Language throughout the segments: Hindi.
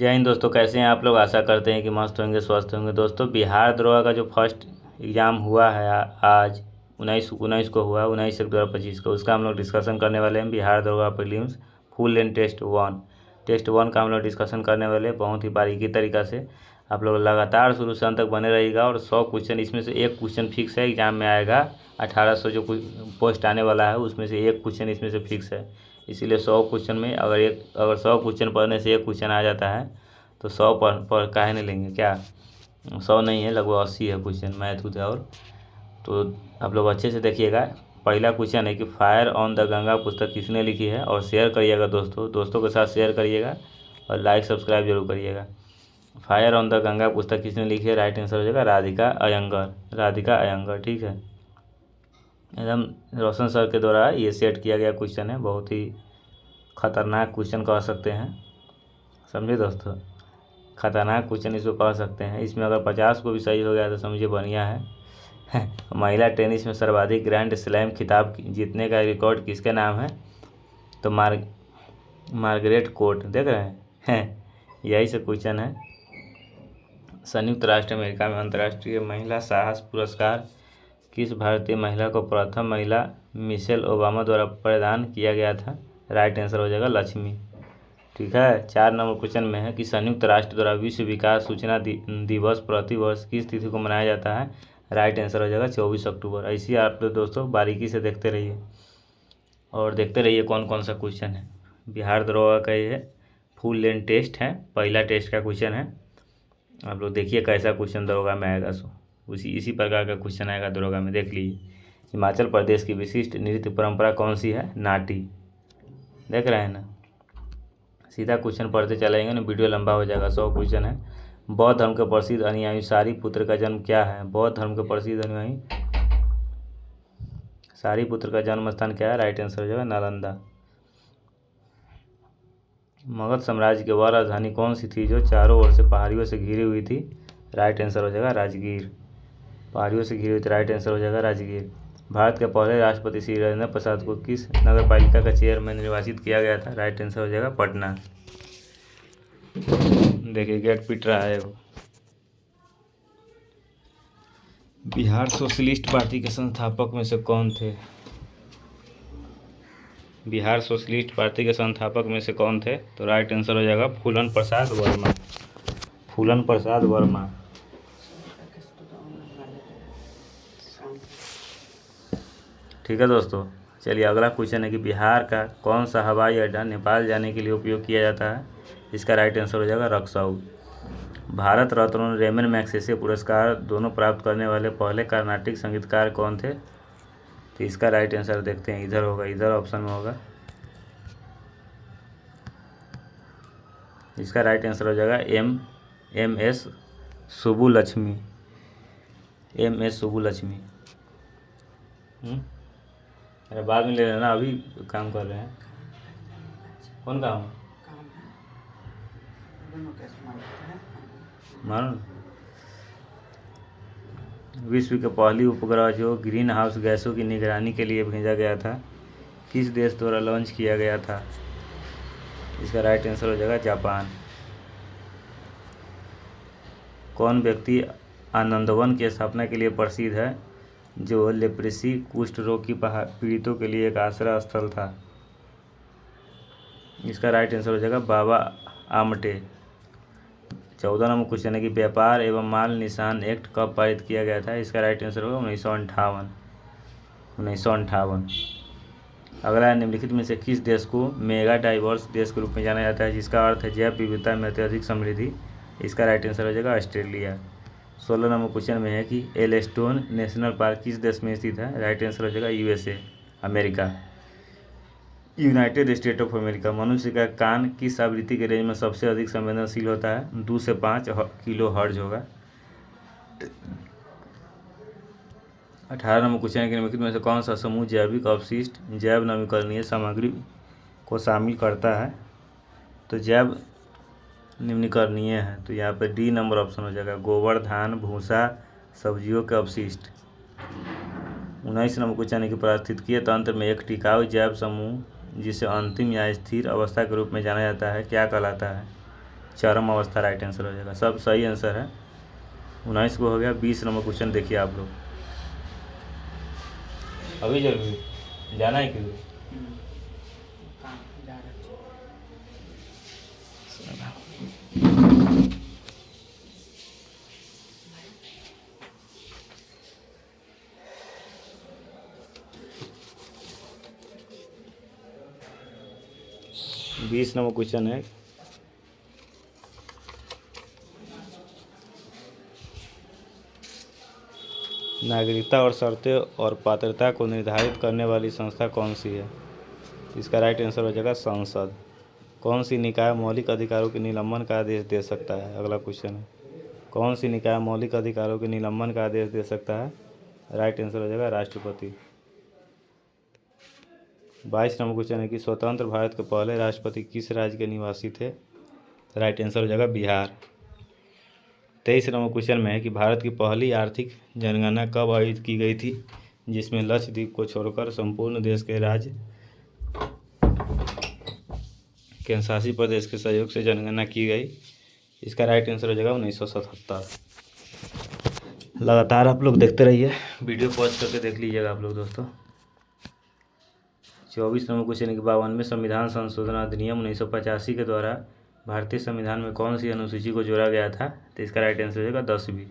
जय हिंद दोस्तों, कैसे हैं आप लोग। आशा करते हैं कि मस्त होंगे, स्वस्थ होंगे। दोस्तों, बिहार दरोगा का जो फर्स्ट एग्ज़ाम हुआ है आज 19 को हुआ, 19/1/2025 को, उसका हम लोग डिस्कशन करने वाले हैं। बिहार दरोगा प्रीलिम्स फुल एंड टेस्ट 1 का हम लोग डिस्कशन करने वाले हैं बहुत ही बारीकी तरीक़ा से। आप लोग लगातार शुरू से अंत तक बने रहिएगा। और 100 क्वेश्चन, इसमें से एक क्वेश्चन फिक्स है एग्ज़ाम में आएगा। 1800 जो पोस्ट आने वाला है उसमें से एक क्वेश्चन इसमें से फिक्स है। इसीलिए 100 क्वेश्चन में अगर 100 क्वेश्चन पढ़ने से एक क्वेश्चन आ जाता है तो 100 पढ़ काहे नहीं लेंगे क्या। 100 नहीं है, लगभग 80 है क्वेश्चन मैथ उथ और। तो आप लोग अच्छे से देखिएगा। पहला क्वेश्चन है कि फायर ऑन द गंगा पुस्तक किसने लिखी है, और शेयर करिएगा दोस्तों के साथ शेयर करिएगा और लाइक सब्सक्राइब जरूर करिएगा। फायर ऑन द गंगा पुस्तक किसने लिखी है, राइट आंसर हो जाएगा राधिका अयंगर। ठीक है, एकदम रोशन सर के द्वारा ये सेट किया गया क्वेश्चन है। बहुत ही खतरनाक क्वेश्चन कह सकते हैं, समझे दोस्तों। खतरनाक क्वेश्चन इसको कह सकते हैं। इसमें अगर 50 को भी सही हो गया तो समझिए बढ़िया है। महिला टेनिस में सर्वाधिक ग्रैंड स्लैम खिताब जीतने का रिकॉर्ड किसके नाम है, तो मार्गरेट कोर्ट। देख रहे हैं यही से क्वेश्चन है। संयुक्त राष्ट्र अमेरिका में अंतर्राष्ट्रीय महिला साहस पुरस्कार किस भारतीय महिला को प्रथम महिला मिशेल ओबामा द्वारा प्रदान किया गया था, राइट आंसर हो जाएगा लक्ष्मी। ठीक है, 4 नंबर क्वेश्चन में है कि संयुक्त राष्ट्र द्वारा विश्व विकास सूचना दिवस प्रतिवर्ष किस तिथि को मनाया जाता है, राइट आंसर हो जाएगा 24 अक्टूबर। ऐसी आप लोग दोस्तों बारीकी से देखते रहिए और देखते रहिए कौन कौन सा क्वेश्चन है। बिहार दरोगा का ये फुल लेंथ टेस्ट है, पहला टेस्ट का क्वेश्चन है। आप लोग देखिए कैसा क्वेश्चन दरोगा में आएगा। इसी प्रकार का क्वेश्चन आएगा दरोगा में, देख लीजिए। हिमाचल प्रदेश की विशिष्ट नृत्य परंपरा कौन सी है, नाटी। देख रहे हैं ना, सीधा क्वेश्चन पढ़ते चलेंगे ना, वीडियो लंबा हो जाएगा। 100 क्वेश्चन है। बौद्ध धर्म के प्रसिद्ध अनुयायी सारीपुत्र का जन्म क्या है, बौद्ध धर्म के प्रसिद्ध अनुयायी सारीपुत्र का जन्म स्थान क्या है, राइट आंसर हो जाएगा नालंदा। मगध साम्राज्य की वह राजधानी कौन सी थी जो चारों ओर से पहाड़ियों से घिरी हुई थी, राइट आंसर हो जाएगा राजगीर। पहाड़ियों से घिरी हुई थी, राइट आंसर हो जाएगा राजगीर। भारत के पहले राष्ट्रपति श्री राजेंद्र प्रसाद को किस नगर पालिका का चेयरमैन निर्वाचित किया गया था, राइट आंसर हो जाएगा पटना। देखिए गेट पिट रहा है वो। बिहार सोशलिस्ट पार्टी के संस्थापक में से कौन थे, बिहार सोशलिस्ट पार्टी के संस्थापक में से कौन थे, तो राइट आंसर हो जाएगा फूलन प्रसाद वर्मा। ठीक है दोस्तों, चलिए अगला क्वेश्चन है कि बिहार का कौन सा हवाई अड्डा नेपाल जाने के लिए उपयोग किया जाता है, इसका राइट आंसर हो जाएगा रक्सौल। भारत रत्न और रेमन मैग्सेसे पुरस्कार दोनों प्राप्त करने वाले पहले कर्नाटिक संगीतकार कौन थे, तो इसका राइट आंसर देखते हैं, इधर होगा, इधर ऑप्शन में होगा। इसका राइट आंसर हो जाएगा एम एस सुब्बुलक्ष्मी। अरे बाद में ले लेना, अभी काम कर रहे हैं। कौन काम मानो। विश्व के पहली उपग्रह जो ग्रीन हाउस गैसों की निगरानी के लिए भेजा गया था, किस देश द्वारा लॉन्च किया गया था, इसका राइट आंसर हो जाएगा जापान। कौन व्यक्ति आनंदवन की स्थापना के लिए प्रसिद्ध है, जो लेप्रेसी कुष्ठ रोग की पीड़ितों के लिए एक आश्रय स्थल था, इसका राइट आंसर हो जाएगा बाबा आमटे। 14 नंबर क्वेश्चन है कि व्यापार एवं माल निशान एक्ट कब पारित किया गया था, इसका राइट आंसर होगा 1958। अगला निम्नलिखित में से किस देश को मेगा डाइवर्स देश के रूप में जाना जाता है, जिसका अर्थ है जैव विविधता में अत्यधिक समृद्धि, इसका राइट आंसर हो जाएगा ऑस्ट्रेलिया। 16 नंबर क्वेश्चन में है कि येलोस्टोन नेशनल पार्क किस देश में स्थित है, राइट आंसर हो जाएगा USA America, United state of America. मनुष्य का कान किस आवृत्ति के रेंज में सबसे अधिक संवेदनशील होता है, 2 से 5 किलो हर्ट्ज होगा। 18 नंबर क्वेश्चन के निम्नलिखित में से कौन सा समूह जैविक अपशिष्ट जैव नवीकरणीय सामग्री को शामिल करता है, तो जैव निम्नकरणीय है, तो यहाँ पे डी नंबर ऑप्शन हो जाएगा, गोबर, धान, भूसा, सब्जियों के अपशिष्ट। 19 नंबर क्वेश्चन है कि पारिस्थितिकीय तंत्र में एक टिकाऊ जैव समूह जिसे अंतिम या स्थिर अवस्था के रूप में जाना जाता है क्या कहलाता है, चरम अवस्था राइट आंसर हो जाएगा। सब सही आंसर है। 19 को हो गया। 20 नंबर क्वेश्चन देखिए आप लोग। अभी जरूरी जाना है क्यों? जा रहा है। 20 नंबर क्वेश्चन है। नागरिकता और शर्तें और पात्रता को निर्धारित करने वाली संस्था कौन सी है? इसका राइट आंसर हो जाएगा संसद। कौन सी निकाय मौलिक अधिकारों के निलंबन का आदेश दे सकता है? अगला क्वेश्चन है, कौन सी निकाय मौलिक अधिकारों के निलंबन का आदेश दे सकता है? राइट आंसर हो जाएगा राष्ट्रपति। 22 नंबर क्वेश्चन है कि स्वतंत्र भारत के पहले राष्ट्रपति किस राज्य के निवासी थे? राइट आंसर हो जाएगा बिहार। 23 नंबर क्वेश्चन में है कि भारत की पहली आर्थिक जनगणना कब आयोजित की गई थी, जिसमें लक्षद्वीप को छोड़कर संपूर्ण देश के राज्य केंद्रशासित प्रदेश के सहयोग से जनगणना की गई? इसका राइट आंसर हो जाएगा 1977। लगातार आप लोग देखते रहिए, वीडियो पॉज करके देख लीजिएगा आप लोग दोस्तों। 24 नंबर क्वेश्चन है कि 52वें संविधान संशोधन अधिनियम 1985 के द्वारा भारतीय संविधान में कौन सी अनुसूची को जोड़ा गया था? तो इसका राइट आंसर हो जाएगा 10वीं।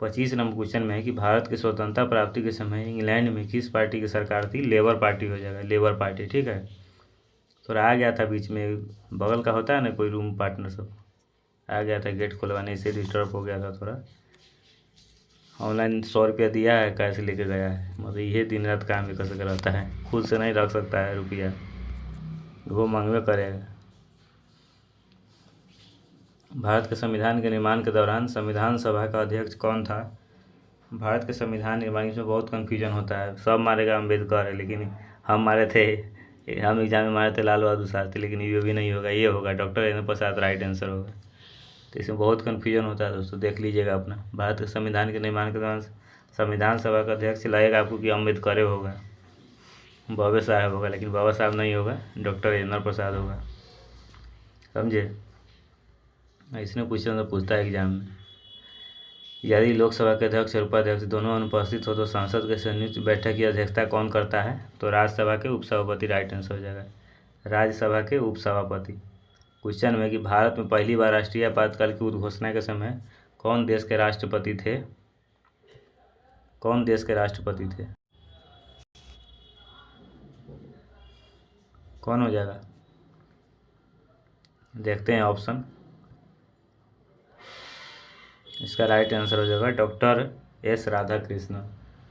25 नंबर क्वेश्चन में है कि भारत की स्वतंत्रता प्राप्ति के समय इंग्लैंड में किस पार्टी की सरकार थी? लेबर पार्टी हो जाएगा, लेबर पार्टी। ठीक है, थोड़ा आ गया था बीच में, बगल का होता है ना कोई रूम पार्टनर, सब आ गया था गेट खुलवाने से डिस्टर्ब हो गया था थोड़ा। ऑनलाइन 100 रुपया दिया है, कैसे लेके गया है, मतलब ये दिन रात काम भी कर सके रहता है, खुद से नहीं रख सकता है रुपया, वो मांगवे करेगा। भारत के संविधान के निर्माण के दौरान संविधान सभा का अध्यक्ष कौन था? भारत के संविधान निर्माण में बहुत कन्फ्यूजन होता है, सब मारेगा अम्बेडकर है, लेकिन हम मारे थे, हम एग्जाम में मारे थे लाल बहादुर शास्त्री, लेकिन ये भी नहीं होगा, ये होगा doctor Rajendra Prasad, right answer होगा। तो इसमें बहुत कन्फ्यूजन होता है दोस्तों, देख लीजिएगा अपना। भारत के संविधान के निर्माण के दौरान संविधान सभा का अध्यक्ष लगेगा आपको कि अम्बेडकर होगा, बाबा साहब होगा, लेकिन बाबा साहब नहीं होगा, डॉक्टर राजेंद्र प्रसाद होगा, समझे। इसमें क्वेश्चन तो पूछता है एग्जाम में, यदि लोकसभा के अध्यक्ष और उपाध्यक्ष दोनों अनुपस्थित हो तो संसद के संयुक्त बैठक की अध्यक्षता कौन करता है? तो राज्यसभा के उपसभापति, राइट आंसर हो जाएगा राज्यसभा के उपसभापति। क्वेश्चन में कि भारत में पहली बार राष्ट्रीय आपातकाल की उद्घोषणा के समय कौन देश के राष्ट्रपति थे? कौन देश के राष्ट्रपति थे? कौन हो जाएगा? देखते हैं ऑप्शन। इसका राइट आंसर हो जाएगा doctor S Radhakrishnan,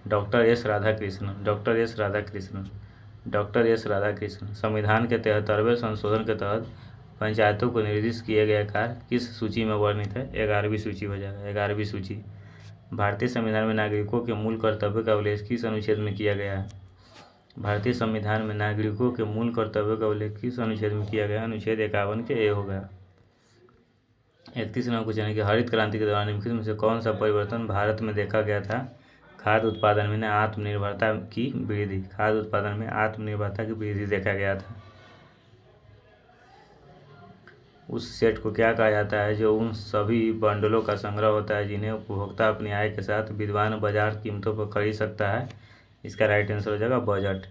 doctor S Radhakrishnan, doctor S Radhakrishnan, doctor S Radhakrishnan. संविधान के 73वें संशोधन के तहत पंचायतों को निर्दिष्ट किए गए कार्य किस सूची में वर्णित है? 11वीं सूची हो जाएगा, 11वीं सूची। भारतीय संविधान में नागरिकों के मूल कर्तव्य का उल्लेख किस अनुच्छेद में किया गया है? भारतीय संविधान में नागरिकों के मूल कर्तव्य का उल्लेख किस अनुच्छेद में किया गया? अनुच्छेद 51 के ए होगा। 31 नंबर क्वेश्चन है कि हरित क्रांति के दौरान निम्नलिखित में से कौन सा परिवर्तन भारत में देखा गया था? खाद्य उत्पादन में आत्मनिर्भरता की वृद्धि, खाद्य उत्पादन में आत्मनिर्भरता की वृद्धि देखा गया था। उस सेट को क्या कहा जाता है जो उन सभी बंडलों का संग्रह होता है जिन्हें उपभोक्ता अपनी आय के साथ विद्यमान बाजार कीमतों पर खरीद सकता है? इसका राइट आंसर हो जाएगा बजट।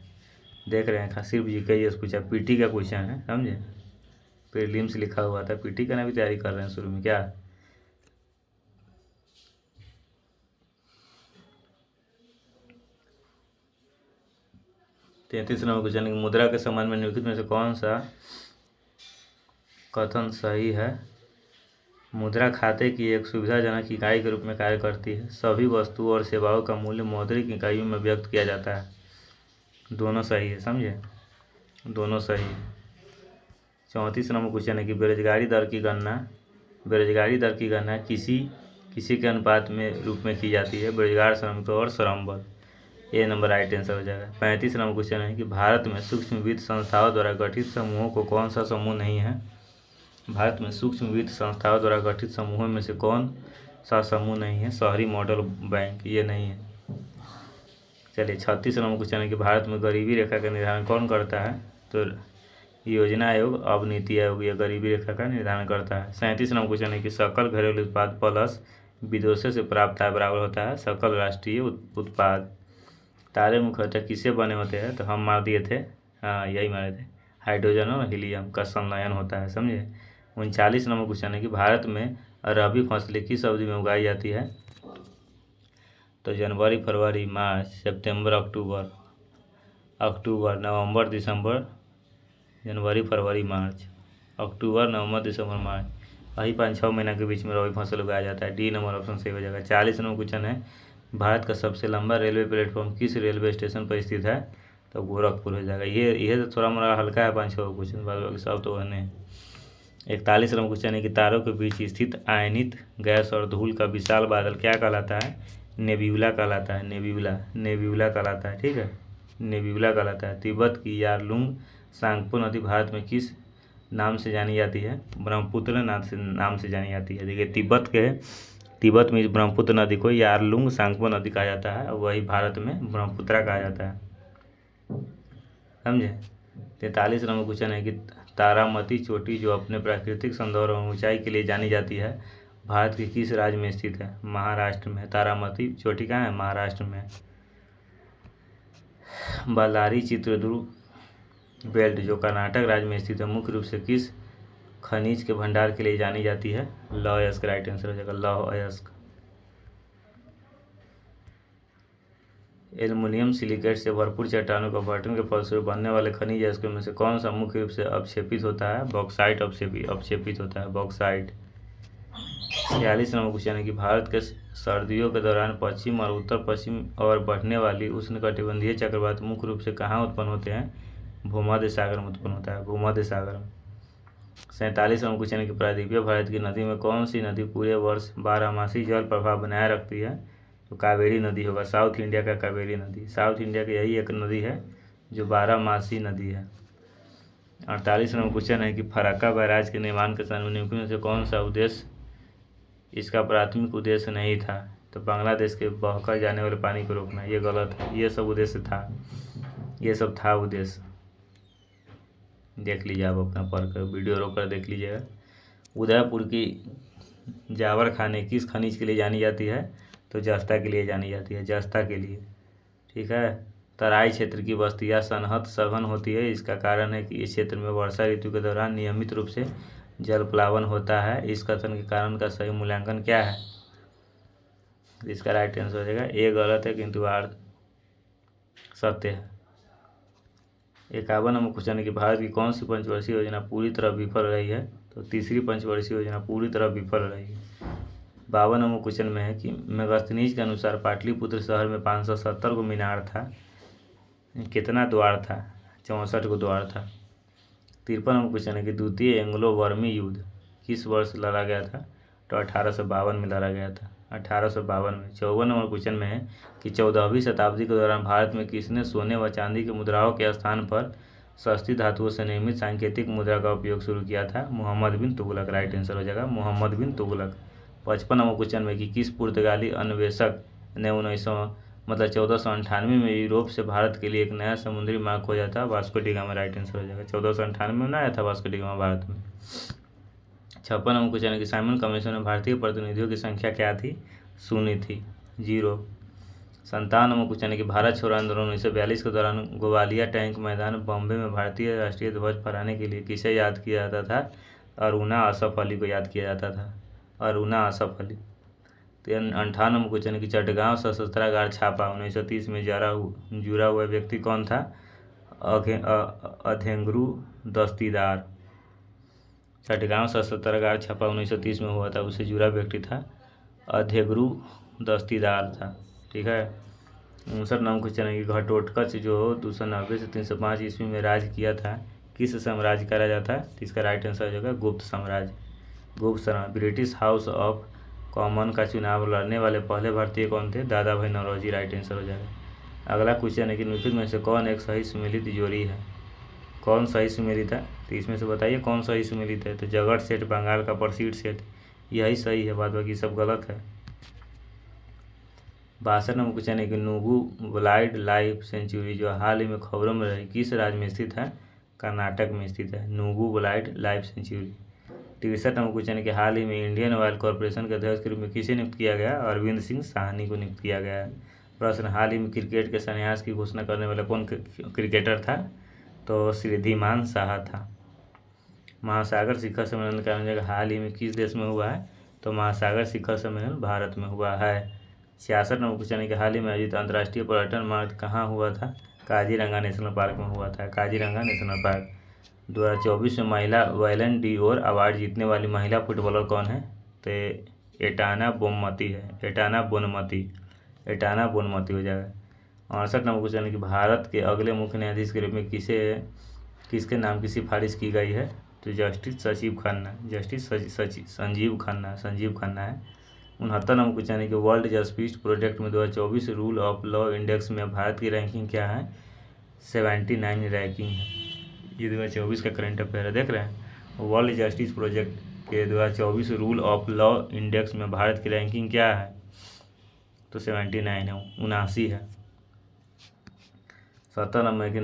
देख रहे हैं, सिर्फ जीके ये पूछा, पीटी का क्वेश्चन है, समझे, प्रीलिम्स लिखा हुआ था, पीटी का ना भी तैयारी कर रहे हैं शुरू में क्या? 33 नंबर क्वेश्चन, मुद्रा के संबंध में निम्नलिखित में से कौन सा कथन सही है? मुद्रा खाते की एक सुविधाजनक इकाई के रूप में कार्य करती है। सभी वस्तुओं और सेवाओं का मूल्य मौद्रिक इकाइयों में व्यक्त किया जाता है। दोनों सही है, समझे, दोनों सही है। 34 नंबर क्वेश्चन है कि बेरोजगारी दर की गणना किसी के अनुपात में रूप में की जाती है? बेरोजगार श्रमिकों और श्रम बल, ए नंबर राइट आंसर हो जाएगा। 35 नंबर क्वेश्चन है कि भारत में सूक्ष्म वित्त संस्थाओं द्वारा गठित समूहों को कौन सा समूह नहीं है? भारत में सूक्ष्म वित्त संस्थाओं द्वारा गठित समूहों में से कौन सा समूह नहीं है? शहरी मॉडल बैंक, ये नहीं है। चलिए 36 नंबर क्वेश्चन है कि भारत में गरीबी रेखा का निर्धारण कौन करता है? तो योजना आयोग अब नीति आयोग यह गरीबी रेखा का निर्धारण करता है। 37 नंबर क्वेश्चन है कि सकल घरेलू उत्पाद प्लस विदेशों से प्राप्त आय बराबर होता है सकल राष्ट्रीय उत्पाद। तारे मुख्यतः किससे बने होते हैं, तो हम मार दिए थे, हाँ यही मारे थे, हाइड्रोजन और हीलियम का संलयन होता है, समझे। 39 नंबर क्वेश्चन है कि भारत में रबी फसलें किस अवधि में उगाई जाती है, तो जनवरी फरवरी मार्च सितंबर अक्टूबर, नवंबर दिसंबर, जनवरी फरवरी मार्च, अक्टूबर नवंबर दिसंबर मार्च, वही 5-6 महीना के बीच में रबी फसल उगाया जाता है। डी नंबर ऑप्शन सही हो जाएगा। 40 नंबर क्वेश्चन है भारत का सबसे लंबा रेलवे प्लेटफॉर्म किस रेलवे स्टेशन पर स्थित है, तो गोरखपुर हो जाएगा। ये तो थोड़ा मोड़ा हल्का है 5-6 क्वेश्चन, बाद बाकी सब तो बने हैं। 41 नंबर क्वेश्चन है कि तारों के बीच स्थित आयनित गैस और धूल का विशाल बादल क्या कहलाता है, नेब्यूला कहलाता है, नेब्यूला कहलाता है, ठीक है, नेब्यूला कहलाता है। तिब्बत की यारलुंग सांगपो नदी भारत में किस नाम से जानी जाती है, ब्रह्मपुत्र नाम से जानी जाती है। देखिए तिब्बत में ब्रह्मपुत्र नदी को यारलुंग सांगपो नदी कहा जाता है, और वही भारत में ब्रह्मपुत्रा कहा जाता है, समझे। 43 नंबर क्वेश्चन है कि तारामती चोटी जो अपने प्राकृतिक सौंदर्य और ऊंचाई के लिए जानी जाती है भारत के किस राज्य में स्थित है, महाराष्ट्र में। तारामती चोटी कहाँ है, महाराष्ट्र में। बल्लारी चित्रदुर्ग बेल्ट जो कर्नाटक राज्य में स्थित है मुख्य रूप से किस खनिज के भंडार के लिए जानी जाती है, लौह अयस्क, राइट आंसर हो जाएगा लौह अयस्क। एल्युमिनियम सिलिकेट से भरपूर चट्टानों का अपघटन के फलस्वरूप बनने वाले खनिज अयस्कों में से कौन सा मुख्य रूप से अवक्षेपित होता है, बॉक्साइट अवक्षेपित होता है, बॉक्साइट। 46 नंबर क्वेश्चन है कि भारत के सर्दियों के दौरान पश्चिम और उत्तर पश्चिम और बढ़ने वाली उष्णकटिबंधीय चक्रवात मुख्य रूप से कहाँ उत्पन्न होते हैं, भूमध्य सागर में उत्पन्न होता है, भूमध्य सागर में। 47 नंबर क्वेश्चन है कि प्रायद्वीपीय भारत की नदी में कौन सी नदी पूरे वर्ष बारहमासी जल प्रवाह बनाए रखती है, तो कावेरी नदी होगा, साउथ इंडिया का कावेरी नदी। साउथ इंडिया की यही एक नदी है जो बारहमासी नदी है। 48 नंबर क्वेश्चन है कि फरक्का बैराज के निर्माण के समय निम्नलिखित में से कौन सा उद्देश्य इसका प्राथमिक उद्देश्य नहीं था, तो बांग्लादेश के बहकर जाने वाले पानी को रोकना, ये गलत है, ये सब उद्देश्य था, ये सब था उद्देश्य। देख लीजिए आप अपना पढ़ कर, वीडियो रोक कर देख लीजिएगा। उदयपुर की जावर खाने किस खनिज के लिए जानी जाती है, तो जस्ता के लिए जानी जाती है, जस्ता के लिए, ठीक है। तराई क्षेत्र की बस्तियां सनहत सघन होती है, इसका कारण है कि इस क्षेत्र में वर्षा ऋतु के दौरान नियमित रूप से जल प्लावन होता है। इस कथन के कारण का सही मूल्यांकन क्या है, इसका राइट आंसर हो जाएगा ए गलत है किंतु आर सत्य है। 51 नंबर क्वेश्चन है कि भारत की कौन सी पंचवर्षीय योजना पूरी तरह विफल रही है, तो तीसरी पंचवर्षीय योजना पूरी तरह विफल रही है। 52 नंबर क्वेश्चन में है कि मेगास्थनीज के अनुसार पाटलिपुत्र शहर में 570 को मीनार था, कितना द्वार था, 64 को द्वार था। 53 नंबर क्वेश्चन है कि द्वितीय एंग्लो बर्मी युद्ध किस वर्ष लड़ा गया था, तो 1852 में लड़ा गया था, 1852 में। 54 नंबर क्वेश्चन में है कि 14वीं शताब्दी के दौरान भारत में किसने सोने व चांदी की मुद्राओं के स्थान पर सस्ती धातुओं से निर्मित सांकेतिक मुद्रा का उपयोग शुरू किया था, मोहम्मद बिन तुगलक, राइट आंसर हो जाएगा मोहम्मद बिन तुगलक। 55 नंबर क्वेश्चन में कि किस पुर्तगाली अन्वेषक ने 1498 में यूरोप से भारत के लिए एक नया समुद्री मार्ग खोजा था, Vasco D gamma, right answer हो जाएगा। 1498 में बनाया था वास्को डी गामा भारत में। 56 नंबर क्वेश्चन है कि साइमन कमीशन में भारतीय प्रतिनिधियों की संख्या क्या थी, शून्य थी, 0। 57 नंबर क्वेश्चन है कि भारत छोड़ो आंदोलन 1942 के दौरान ग्वालियर टैंक मैदान बॉम्बे में भारतीय राष्ट्रीय ध्वज फहराने के लिए किसे याद किया जाता था, अरुणा असफ अली को याद किया जाता था, अरुणा असफ अली। 58 नंबर क्वेश्चन है कि चटगांव सशस्त्रागार छापा 1930 में जुड़ा हुआ व्यक्ति कौन था, अधेंगरू दस्तीदार। चटगांव सशस्त्रागार छापा 1930 में हुआ था, उससे जुड़ा व्यक्ति था अधेंगरू दस्तीदार था, ठीक है। 59 नंबर क्वेश्चन है कि घटोत्कच जो 290 से 305 ईस्वी में राज किया था किस साम्राज्य का राजा था, तो इसका राइट आंसर हो जाएगा गुप्त साम्राज्य, गुप्त साम्राज्य। ब्रिटिश हाउस ऑफ कॉमन का चुनाव लड़ने वाले पहले भारतीय कौन थे, दादा भाई नौरोजी, राइट आंसर हो जाएगा। अगला क्वेश्चन है कि निम्नलिखित में से कौन एक सही सुमेलित जोड़ी है, कौन सही सुमेलित है, तो इसमें से बताइए कौन सही सुमेलित है, तो जगत सेठ बंगाल का प्रसिद्ध सेठ, यही सही है, बाद बाकी सब गलत है। 62 नंबर क्वेश्चन है कि नुगु वाइल्ड लाइफ सेंचुरी जो हाल ही में खबरों में रही किस राज्य में स्थित है, कर्नाटक में स्थित है। Nugu wildlife sanctuary. 63 number question है कि हाल ही में इंडियन ऑयल कॉरपोरेशन के अध्यक्ष के रूप में किसे नियुक्त किया गया? अरविंद सिंह साहनी को नियुक्त किया गया है। प्रश्न, हाल ही में क्रिकेट के संन्यास की घोषणा करने वाला कौन क्रिकेटर था? तो श्रीधिमान साहा था। महासागर शिखर सम्मेलन का आयोजन हाल ही में किस देश में हुआ है? तो महासागर शिखर सम्मेलन भारत में हुआ है। 66 नंबर क्वेश्चन है कि हाल ही में आयोजित अंतर्राष्ट्रीय पर्यटन मार्ग कहाँ हुआ था? काजीरंगा नेशनल पार्क में हुआ था। Kaziranga national park. 2024 में महिला बैलन डीओर अवार्ड जीतने वाली महिला फुटबॉलर कौन है? तो एटाना बोनमती है। एटाना बोनमती हो जाएगा। 68 नंबर क्वेश्चन है कि भारत के अगले मुख्य न्यायाधीश के रूप में किसके नाम की सिफारिश की गई है? तो जस्टिस संजीव खन्ना है। 69 नंबर क्वेश्चन है कि वर्ल्ड जस्टिस प्रोजेक्ट में 2024 रूल ऑफ लॉ इंडेक्स में भारत की रैंकिंग क्या है? 79 रैंकिंग है। ये 2024 का करंट अफेयर है, देख रहे हैं। वर्ल्ड जस्टिस प्रोजेक्ट के 2024 रूल ऑफ लॉ इंडेक्स में भारत की रैंकिंग क्या है? तो 79 है, 79 है। 70 नंबर के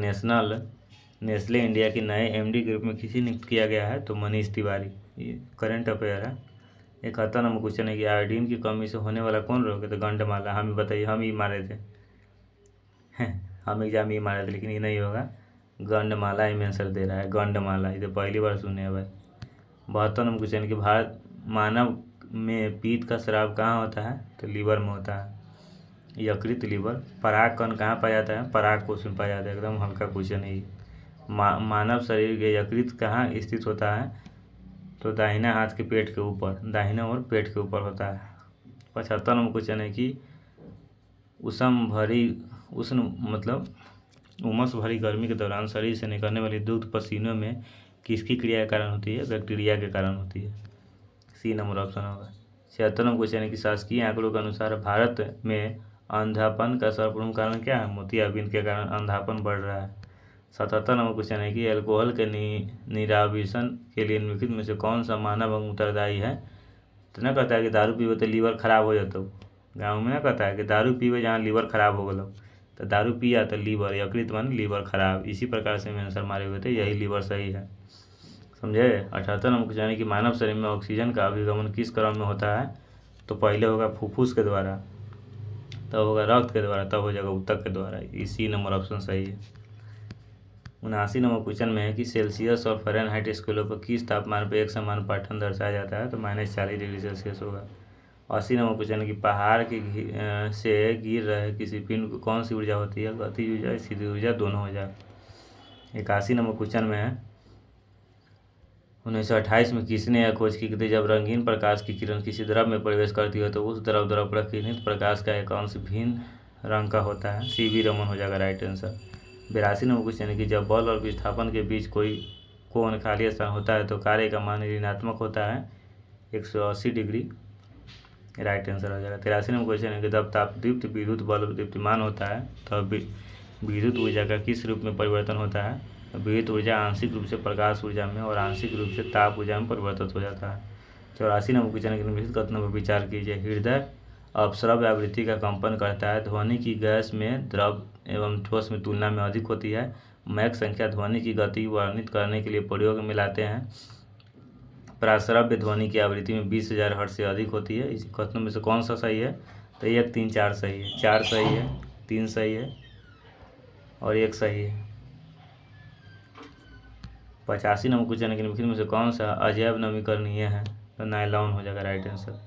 नेस्ले इंडिया के नए एमडी के रूप में किसे नियुक्त किया गया है? तो मनीष तिवारी। ये करंट अफेयर है। 71 नंबर क्वेश्चन है कि आयोडीन की कमी से होने वाला कौन रोग है? तो गंडमाला। हम बताइए, हम ही मारे थे हम एग्जाम ही मारे थे, लेकिन ये नहीं होगा। गंडमाला ही आंसर दे रहा है, गंडमाला। ये तो पहली बार सुने हैं भाई। 72 नंबर क्वेश्चन कि भारत मानव में पित्त का स्राव कहाँ होता है? तो लीवर में होता है, यकृत लीवर। पराग कण कहाँ पाया जाता है? पराग कोष में पाया जाता है। एकदम हल्का क्वेश्चन है ये। मानव शरीर के यकृत कहाँ स्थित होता है? तो दाहिना हाथ के पेट के ऊपर, दाहिना और पेट के ऊपर होता है। 75 नंबर क्वेश्चन है कि उमस भरी गर्मी के दौरान शरीर से निकलने वाली दूध पसीनों में किसकी क्रिया के कारण होती है? बैक्टीरिया के कारण होती है। सी नंबर ऑप्शन होगा। 76 नंबर क्वेश्चन है कि शासकीय आंकड़ों के अनुसार भारत में अंधापन का सर्वप्रमुख कारण क्या है? मोतियाबिंद के कारण अंधापन बढ़ रहा है। 77 नंबर क्वेश्चन है कि अल्कोहल के निरावीशन के लिए निम्नलिखित में से कौन सा मानव अंग उत्तरदायी है? तो ना कहता है कि दारू पीवे तो लीवर खराब हो जाता। गाँव में ना कहता है कि दारू पीवे जहाँ लीवर खराब हो गलो, तो दारू पिया तो लीवर, यकृत मान लीवर खराब। इसी प्रकार से में आंसर मारे हुए थे, यही लीवर सही है, समझे। 78 नंबर क्वेश्चन है कि मानव शरीर में ऑक्सीजन का अभिगमन किस क्रम में होता है? तो पहले होगा फुफ्फुस के द्वारा, तब होगा रक्त के द्वारा, तब हो जाएगा ऊतक के द्वारा। इसी नंबर ऑप्शन सही है। 79 नंबर क्वेश्चन में है कि सेल्सियस और फ़ारेनहाइट स्केलों पर किस तापमान पर एक समान पाठन दर्शाया जाता है? तो -40 डिग्री सेल्सियस होगा। 80 नंबर क्वेश्चन है कि पहाड़ के से गिर रहे किसी पिंड को कौन सी ऊर्जा होती है? गति ऊर्जा, सीधी ऊर्जा, दोनों ऊर्जा। 81 नंबर क्वेश्चन में है 1928 में किसने यह खोज की थी जब रंगीन प्रकाश की किरण किसी द्रव में प्रवेश करती है तो उस द्रव प्रकीर्णित प्रकाश का एक अंश भिन्न रंग का होता है? CV रमन हो जाएगा राइट आंसर। 82 नंबर क्वेश्चन है कि जब बल और विस्थापन के बीच कोई कोण खाली स्थान होता है तो कार्य का मान ऋणात्मक होता है? 180 डिग्री राइट आंसर हो जाएगा। 83 नंबर क्वेश्चन है कि जब तापदीप्त विद्युत बल्ब दीप्तिमान होता है तब विद्युत ऊर्जा का किस रूप में परिवर्तन होता है? विद्युत ऊर्जा आंशिक रूप से प्रकाश ऊर्जा में और आंशिक रूप से ताप ऊर्जा में परिवर्तित हो जाता है। 84 नंबर क्वेश्चन के निम्नलिखित कथनों पर विचार कीजिए। हृदय अपस्रव्य आवृत्ति का कंपन करता है। ध्वनि की गैस में द्रव एवं ठोस में तुलना में अधिक होती है। मैक संख्या ध्वनि की गति वर्णित करने के लिए प्रयोग में लाते हैं। प्राश्रव्य ध्वनि की आवृत्ति में 20,000 हर्ट्ज से अधिक होती है। इस कथनों में से कौन सा सही है? तो 1, 3, 4 सही है। 4 सही है, 3 सही है और 1 सही है। 85 नंबर क्वेश्चन के निम्नलिखित में से कौन सा अजैव नवीकरणीय है? तो नायलॉन हो जाएगा राइट आंसर।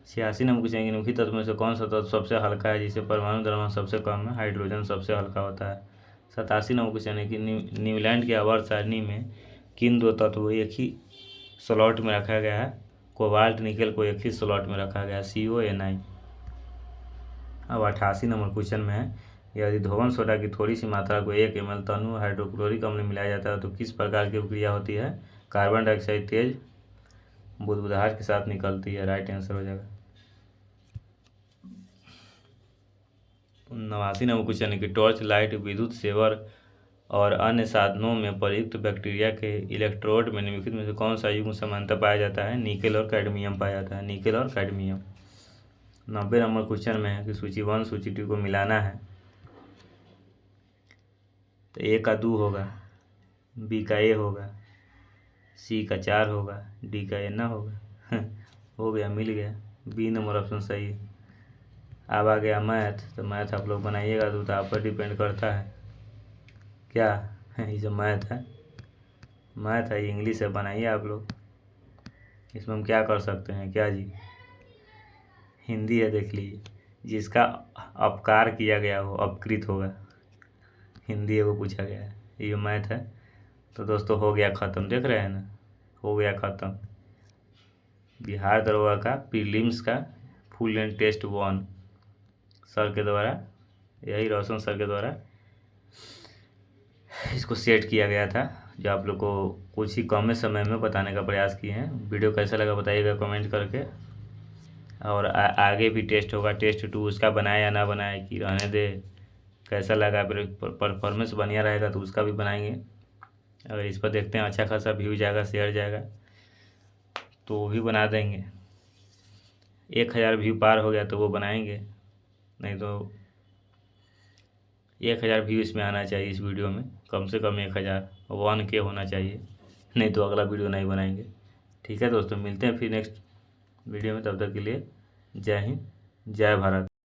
86 नंबर क्वेश्चन के निम्नलिखित तत्व में से कौन सा तत्व सबसे हल्का है जिसे परमाणु द्रव्यमान सबसे कम है? हाइड्रोजन सबसे हल्का होता है। 87 नंबर क्वेश्चन है कि न्यूजीलैंड के आवर्त सारणी में किन दो तत्व एक ही स्लॉट में रखा गया है? कोबाल्ट निकल को एक ही स्लॉट में रखा गया है, CONI। अब 88 नंबर क्वेश्चन में है यदि धोवन सोडा की थोड़ी सी मात्रा को 1 ml तनु हाइड्रोक्लोरिक अम्ल में मिलाया जाता है तो किस प्रकार की प्रक्रिया होती है? कार्बन डाइऑक्साइड तेज बुदबुदाहट के साथ निकलती है, राइट आंसर हो जाएगा। 89 नंबर क्वेश्चन है कि टॉर्च लाइट विद्युत सेवर और अन्य साधनों में प्रयुक्त बैक्टीरिया के इलेक्ट्रोड में निम्नलिखित में से कौन सा युग्म समानता पाया जाता है? निकेल और कैडमियम पाया जाता है, निकेल और कैडमियम। 90 नंबर क्वेश्चन में है कि सूची 1 सूची 2 को मिलाना है तो ए का 2 होगा, बी का ए होगा, सी का 4 होगा, डी का ए ना होगा। हो गया, मिल गया, बी नंबर ऑप्शन सही है। अब आ गया मैथ, तो मैथ आप लोग बनाइएगा तो आप पर डिपेंड करता है क्या। ये जो मैथ है ये इंग्लिश है, बनाइए आप लोग। इसमें हम क्या कर सकते हैं क्या जी, हिंदी है, देख लीजिए। जिसका अपकार किया गया हो अपकृत होगा, हिंदी है वो पूछा गया है, ये मैथ है। तो दोस्तों हो गया ख़त्म, देख रहे हैं ना, हो गया ख़त्म। बिहार दरोगा का प्रीलिम्स का फुल लेंथ टेस्ट 1 सर के द्वारा, यही रोशन सर के द्वारा इसको सेट किया गया था, जो आप लोग को कुछ ही कम समय में बताने का प्रयास किए हैं। वीडियो कैसा लगा बताइएगा कमेंट करके। और आगे भी टेस्ट होगा, टेस्ट 2 उसका बनाए या ना बनाए कि रहने दे, कैसा लगा, परफॉर्मेंस बढ़िया रहेगा तो उसका भी बनाएंगे। अगर इस पर देखते हैं अच्छा खासा व्यू जाएगा, शेयर जाएगा तो वो भी बना देंगे। 1000 व्यू पार हो गया तो वो बनाएंगे, नहीं तो 1000 व्यू इसमें आना चाहिए, इस वीडियो में कम से कम 1000 1K होना चाहिए, नहीं तो अगला वीडियो नहीं बनाएंगे। ठीक है दोस्तों, मिलते हैं फिर नेक्स्ट वीडियो में, तब तक के लिए जय हिंद, जय भारत।